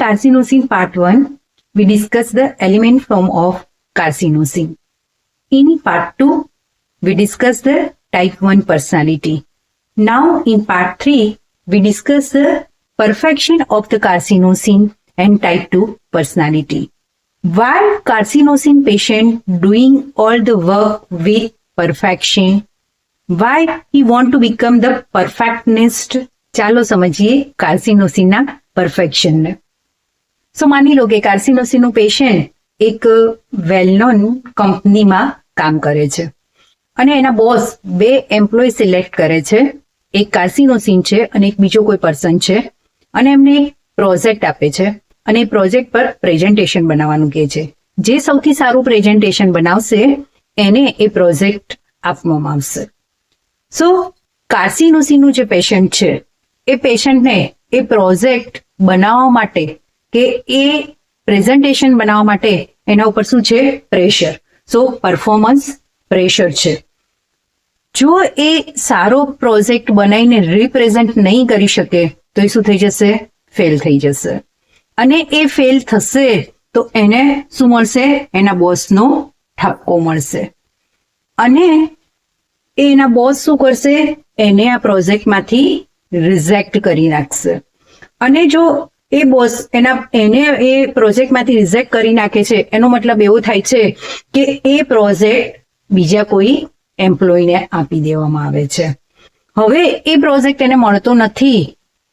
carcinosin part 1, we discuss the element form of carcinosin. In part 2, we discuss the type 1 personality. Now in part 3, we discuss the perfection of the carcinosin and type 2 personality. Why carcinosin patient doing all the work with perfection? Why he want to become the perfectionist? ચાલો સમજીએ કાર્સિનોસિનના પરફેક્શનને. સો માની લો કે કાર્સિનોસિનનું patient એક well known કંપનીમાં કામ કરે છે અને એના બોસ બે એમ્પ્લોય સિલેક્ટ કરે છે. એક કાર્સિનોસિન છે અને એક બીજો કોઈ પર્સન છે અને એમને એક પ્રોજેક્ટ આપે છે અને એ પ્રોજેક્ટ પર પ્રેઝન્ટેશન બનાવવાનું કહે છે. જે સૌથી સારું પ્રેઝન્ટેશન બનાવશે એને એ પ્રોજેક્ટ આપવામાં આવશે. સો કાર્સિનોસિનનું જે પેશન્ટ છે એ પેશન્ટને એ પ્રોજેક્ટ બનાવવા માટે કે એ પ્રેઝન્ટેશન બનાવવા માટે એના ઉપર શું છે? પ્રેશર. સો પરફોર્મન્સ પ્રેશર છે. જો એ સારો પ્રોજેક્ટ બનાવીને રિપ્રેઝન્ટ નહીં કરી શકે તો એ શું થઈ જશે? ફેલ થઈ જશે. અને એ ફેલ થશે તો એને શું મળશે? એના બોસનો ઠપકો મળશે અને એના બોસ શું કરશે? એને આ પ્રોજેક્ટમાંથી રિજેક્ટ કરી નાખશે. અને જો એ બોસ એને એ પ્રોજેક્ટમાંથી રિજેક્ટ કરી નાખે છે એનો મતલબ એવો થાય છે કે એ પ્રોજેક્ટ બીજા કોઈ એમ્પ્લોયને આપી દેવામાં આવે છે. હવે એ પ્રોજેક્ટ એને મળતો નથી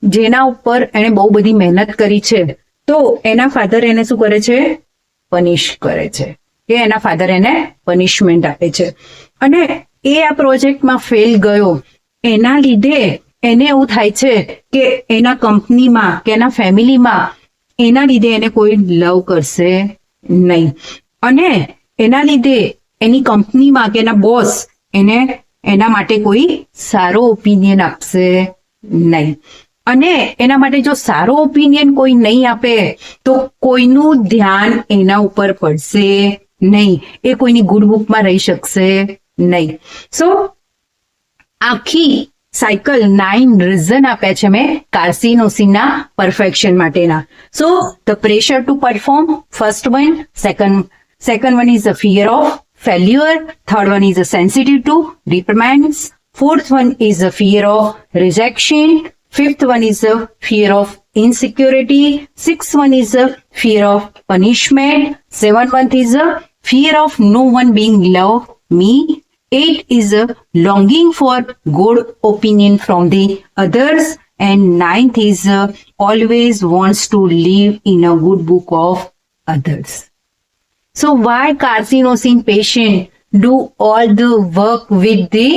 જેના ઉપર એને બહુ બધી મહેનત કરી છે, તો એના ફાધર એને શું કરે છે? પનિશ કરે છે, કે એના ફાધર એને પનિશમેન્ટ આપે છે. અને એ આ પ્રોજેક્ટમાં ફેલ ગયો એના લીધે એને એવું થાય છે કે એના કંપનીમાં કે એના ફેમિલીમાં એના લીધે એને કોઈ લવ કરશે નહીં અને એના લીધે એની કંપનીમાં કે એના બોસ એને એના માટે કોઈ સારો ઓપિનિયન આપશે નહીં. અને એના માટે જો સારો ઓપિનિયન કોઈ નહીં આપે તો કોઈનું ધ્યાન એના ઉપર પડશે નહીં, એ કોઈની ગુડ બુકમાં રહી શકશે નહીં. સો આખી સાયકલ 9 રીઝન આપ્યા છે મેં કાર્સિનોસિનના પરફેક્શન માટેના. So the pressure to perform, first one. Second one is the fear of failure. Third one is the sensitive to reprimands. Fourth one is the fear of rejection. Fifth one is the fear of insecurity. Sixth one is the fear of punishment. Seventh one is the fear of no one being love me. 8 is a longing for good opinion from the others, and 9th is always wants to live in a good book of others. So why carcinosin patient do all the work with the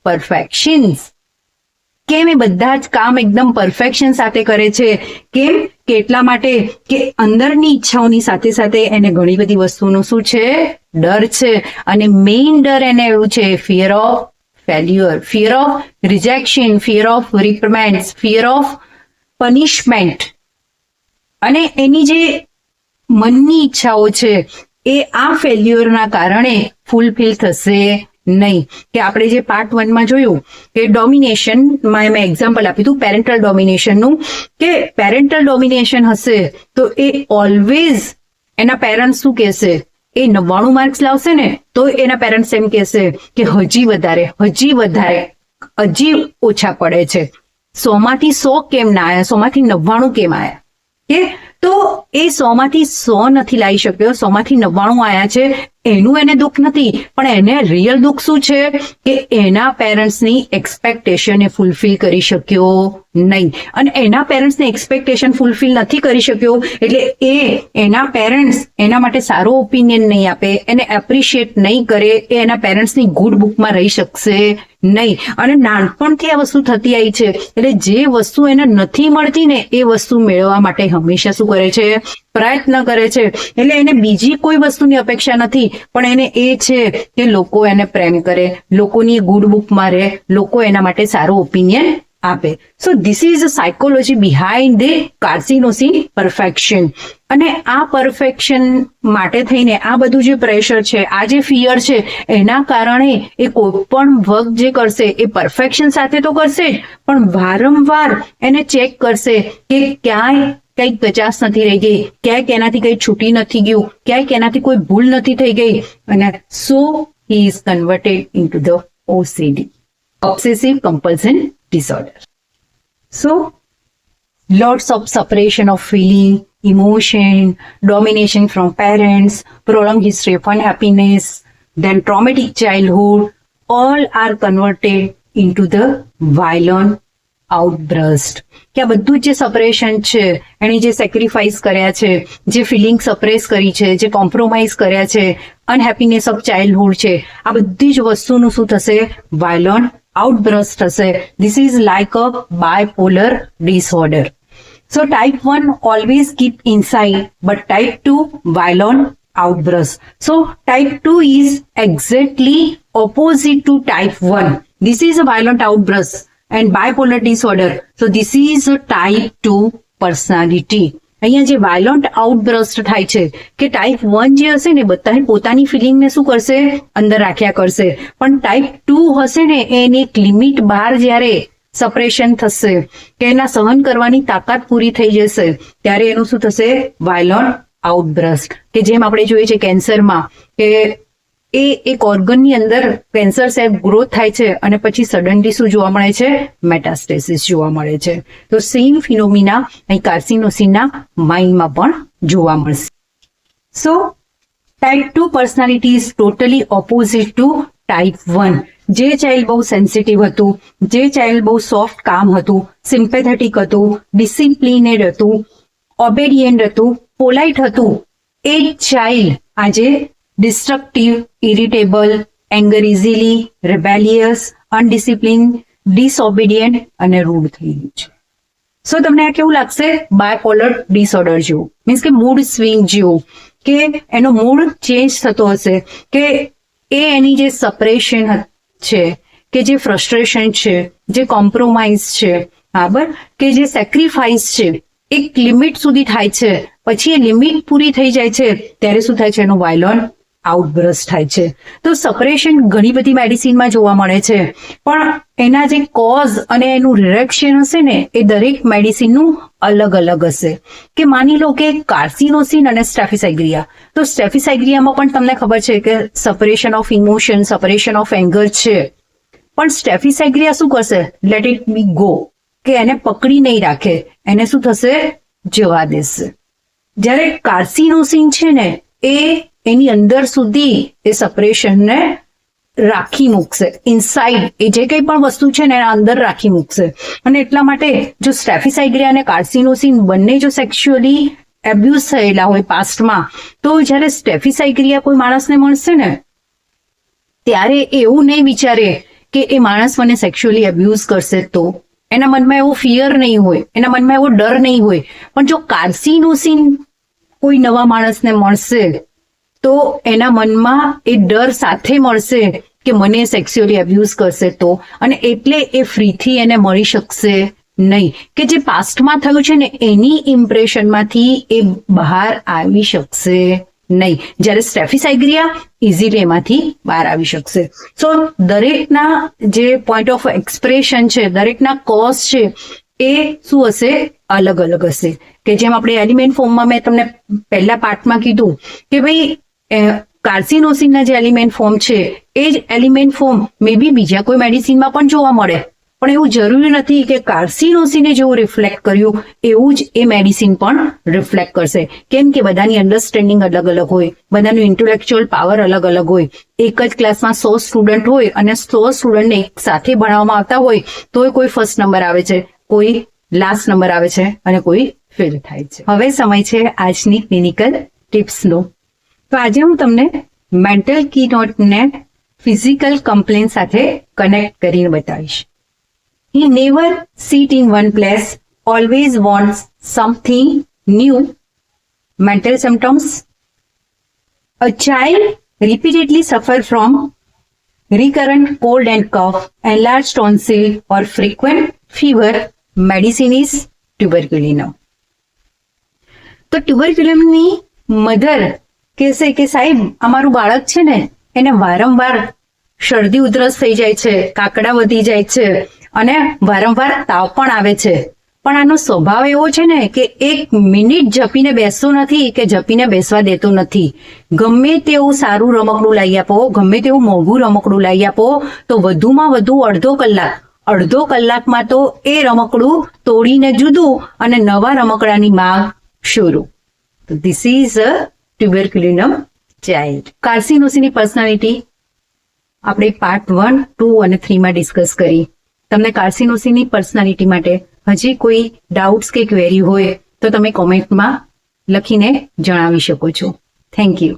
perfections? કેમ એ બધા જ કામ એકદમ perfection સાથે કરે છે? કેમ? કેટલા માટે? કે અંદરની ઈચ્છાઓની સાથે સાથે એને ઘણી બધી વસ્તુનો શું છે? ડર છે. અને મેઇન ડર એને એવું છે fear of failure, fear of rejection, fear of reprimands, fear of punishment. અને એની જે મનની ઈચ્છાઓ છે એ આ ફેલ્યુઅરના કારણે ફૂલફિલ થશે નહીં. કે આપણે જે પાર્ટ 1માં જોયું કે ડોમિનેશનમાં મેં એક્ઝામ્પલ આપ્યું હતું પેરેન્ટલ ડોમિનેશનનું, કે પેરેન્ટલ ડોમિનેશન હશે તો એ ઓલવેઝ એના પેરેન્ટ્સ શું કહેશે? એ 99 માર્ક્સ લાવશે ને તો એના પેરેન્ટ્સ એમ કહેશે કે હજી ઓછા પડે છે. 100 માંથી 100 કેમ ના આવ્યા? 100 માંથી 99 કેમ આવ્યા? કે તો એ 100 માંથી 100 નથી લાવી શક્યો, 100 માંથી 99 આવ્યા છે એનું એને દુઃખ નથી, પણ એને રિયલ દુઃખ શું છે? કે એના પેરેન્ટ્સની એક્સપેક્ટેશન એ ફૂલફિલ કરી શક્યો નહીં. અને એના પેરેન્ટ્સની એક્સપેક્ટેશન ફૂલફિલ નથી કરી શક્યો એટલે એના પેરેન્ટ્સ એના માટે સારો ઓપિનિયન નહીં આપે, એને એપ્રિશિએટ નહીં કરે, એ એના પેરેન્ટ્સની ગુડ બુકમાં રહી શકશે નહીં. અને નાનપણથી આ વસ્તુ થતી આવી છે એટલે જે વસ્તુ એને નથી મળતી ને એ વસ્તુ મેળવવા માટે હંમેશા શું કરે છે? પ્રયત્ન કરે છે. એટલે એને બીજી કોઈ વસ્તુની અપેક્ષા નથી, પણ એને એ છે કે લોકો એને પ્રેમ કરે, લોકોની ગુડ બુકમાં રહે, લોકો એના માટે સારો ઓપિનિયન આપે. So this is a psychology behind the carcinosin perfection. અને આ પરફેક્શન માટે થઈને આ બધું જે પ્રેશર છે, આ જે ફિયર છે, એના કારણે એ કોઈ પણ વર્ક જે કરશે એ પરફેક્શન સાથે તો કરશે જ, પણ વારંવાર એને ચેક કરશે કે ક્યાંય કંઈક કચાશ નથી રહી ગઈ, ક્યાંક એનાથી કંઈ છૂટી નથી ગયું, ક્યાંક એનાથી કોઈ ભૂલ નથી થઈ ગઈ, અને સો he is converted into the OCD, obsessive compulsion disorder. So lots of separation of feeling, emotion, domination from parents, prolonged history of unhappiness, then traumatic childhood, all are converted into the violent outburst. કે આ બધું જે suppuration છે, એણે જે sacrifice કર્યા છે, જે ફિલિંગ સપ્રેસ કરી છે, જે કોમ્પ્રોમાઇઝ કર્યા છે, અનહેપીનેસ ઓફ ચાઇલ્ડહુડ છે, આ બધી જ વસ્તુનું શું થશે? વાયલન્ટ આઉટબ્રસ્ટ થશે. This is like a bipolar disorder. So type 1 always keep inside, but type 2 violent outburst. So type 2 is exactly opposite to type 1. This is a violent outburst and bipolar disorder. So this is a type 2 personality. અહીંયા જે violent આઉટબ્રસ્ટ થાય છે કે type 1 જે હશે ને બધાને પોતાની ફિલિંગને શું કરશે? અંદર રાખ્યા કરશે. પણ ટાઈપ 2 હશે ને એની એક લિમિટ બહાર જ્યારે સપ્રેશન થશે કે એના સહન કરવાની તાકાત પૂરી થઈ જશે ત્યારે એનું શું થશે? વાયલન્ટ આઉટબ્રસ્ટ. કે જેમ આપણે જોઈએ છે કેન્સરમાં કે એ એક ઓર્ગનની અંદર કેન્સર સેલ ગ્રોથ થાય છે અને પછી સડનલી શું જોવા મળે છે? મેટાસ્ટેસિસ જોવા મળે છે. તો સેમ ફિનોમિના અહીં કાર્સિનોસિનના માઇન્ડમાં પણ જોવા મળશે. So type 2 personality is totally opposite to type 1. જે ચાઇલ્ડ બહુ સેન્સિટિવ હતું, જે ચાઇલ્ડ બહુ સોફ્ટ કામ હતું, સિમ્પેથેટિક હતું, ડિસિપ્લિનેડ હતું, ઓબેડિયન્ટ હતું, પોલાઇટ હતું, એ ચાઇલ્ડ આજે ડિસ્ટ્રક્ટિવ, ઇરિટેબલ, એંગર ઇઝીલી, રેબેલિયસ, અનડિસિપ્લિન, ડિસઓબેડિયન્ટ અને રૂડ થઈ ગયું છે. સો તમને આ કેવું લાગશે? બાયપોલર ડિસઓર્ડર જેવું, મીન્સ કે મૂડ સ્વિંગ જેવું, કે એનો મૂડ ચેન્જ થતો હશે, કે એ એની જે સપરેશન છે, કે જે ફ્રસ્ટ્રેશન છે, જે કોમ્પ્રોમાઇઝ છે, બરાબર, કે જે સેક્રિફાઈસ છે, એક લિમિટ સુધી થાય છે, પછી એ લિમિટ પૂરી થઈ જાય છે ત્યારે શું થાય છે? એનું વાયલન્ટ આઉટબ્રસ્ટ થાય છે. તો સપરેશન ઘણી બધી મેડિસિનમાં જોવા મળે છે, પણ એના જે કોઝ અને એનું રિએક્શન હશે ને એ દરેક મેડિસિનનું અલગ અલગ હશે. કે માની લો કે કાર્સિનોસિન અને સ્ટેફિસાઇગ્રિયા, તો સ્ટેફિસાઇગ્રિયામાં પણ તમને ખબર છે કે suppuration of emotion, suppuration of anger છે, પણ સ્ટેફિસાઇગ્રિયા શું કરશે? લેટ ઇટ બી ગો, કે એને પકડી નહીં રાખે, એને શું થશે? જવા દેશે. જ્યારે કાર્સિનોસિન છે ને એ એની અંદર સુધી એ સપરેશનને રાખી મૂકશે, ઇનસાઇડ એ જે કંઈ પણ વસ્તુ છે ને એના અંદર રાખી મૂકશે. અને એટલા માટે જો સ્ટેફિસાઇગ્રિયા અને કાર્સિનોસિન બંને જો સેક્સ્યુઅલી એબ્યુઝ થયેલા હોય પાસ્ટમાં, તો જ્યારે સ્ટેફિસાઇગ્રિયા કોઈ માણસને મળશે ને ત્યારે એવું નહીં વિચારે કે એ માણસ મને સેક્સ્યુઅલી એબ્યુઝ કરશે, તો એના મનમાં એવો ફિયર નહીં હોય, એના મનમાં એવો ડર નહીં હોય. પણ જો કાર્સિનોસિન કોઈ નવા માણસને મળશે તો એના મનમાં એ ડર સાથે મળશે કે મને સેક્સ્યુઅલી એબ્યુઝ કરશે તો, અને એટલે એ ફ્રીથી એને મળી શકશે નહીં, કે જે પાસ્ટમાં થયું છે ને એની ઇમ્પ્રેશનમાંથી એ બહાર આવી શકશે નહીં. જ્યારે સ્ટેફિસાઇગ્રિયા ઇઝીલી એમાંથી બહાર આવી શકશે. સો દરેકના જે પોઈન્ટ ઓફ એક્સપ્રેશન છે, દરેકના કોઝ છે એ શું હશે? અલગ અલગ હશે. કે જેમ આપણે એલિમેન્ટ ફોર્મમાં મેં તમને પહેલા પાર્ટમાં કીધું કે ભાઈ કાર્સિનોસિનના જે એલિમેન્ટ ફોર્મ છે એ જ એલિમેન્ટ ફોર્મ મે બી બીજા કોઈ મેડિસિનમાં પણ જોવા મળે, પણ એવું જરૂરી નથી કે કાર્સિનોસિને જેવું રિફ્લેક્ટ કર્યું એવું જ એ મેડિસિન પણ રિફ્લેક્ટ કરશે. કેમ કે બધાની અન્ડરસ્ટેન્ડિંગ અલગ અલગ હોય, બધાનું ઇન્ટેલેક્ચ્યુઅલ પાવર અલગ અલગ હોય. એક જ ક્લાસમાં 100 સ્ટુડન્ટ હોય અને 100 સ્ટુડન્ટને એક સાથે ભણાવવામાં આવતા હોય તો કોઈ ફર્સ્ટ નંબર આવે છે, કોઈ લાસ્ટ નંબર આવે છે અને કોઈ ફેલ થાય છે. હવે સમય છે આજની ક્લિનિકલ ટિપ્સનો. તો આજે હું તમને મેન્ટલ કીનોટને ફિઝિકલ કમ્પ્લેન સાથે કનેક્ટ કરીને બતાવીશ. He never sit in one place, always wants something new. Mental symptoms: a child repeatedly suffers from recurrent cold and cough, enlarged tonsil or frequent fever. Medicine is tuberculin. તો ટ્યુબરક્યુલિનની mother કહેશે કે સાહેબ અમારું બાળક છે ને એને વારંવાર શરદી ઉધરસ થઈ જાય છે, કાકડા વધી જાય છે અને વારંવાર તાવ પણ આવે છે, પણ આનો સ્વભાવ એવો છે ને કે 1 મિનિટ જપીને બેસતો નથી કે જપીને બેસવા દેતો નથી. ગમે તેવું સારું રમકડું લાવી આપો, ગમે તેવું મોંઘું રમકડું લાવી આપો, તો વધુમાં વધુ અડધો કલાકમાં તો એ રમકડું તોડીને જુદું અને નવા રમકડાની માંગ શરૂ. This is a tuberculinum child. કાર્સિનોસીની પર્સનાલિટી આપણે પાર્ટ 1, 2 અને 3 માં ડિસ્કસ કરી. તમને કાર્સિનોસીની પર્સનાલિટી માટે હજી કોઈ ડાઉટ્સ કે ક્વેરી હોય તો તમે કોમેન્ટમાં લખીને જણાવી શકો છો. Thank you.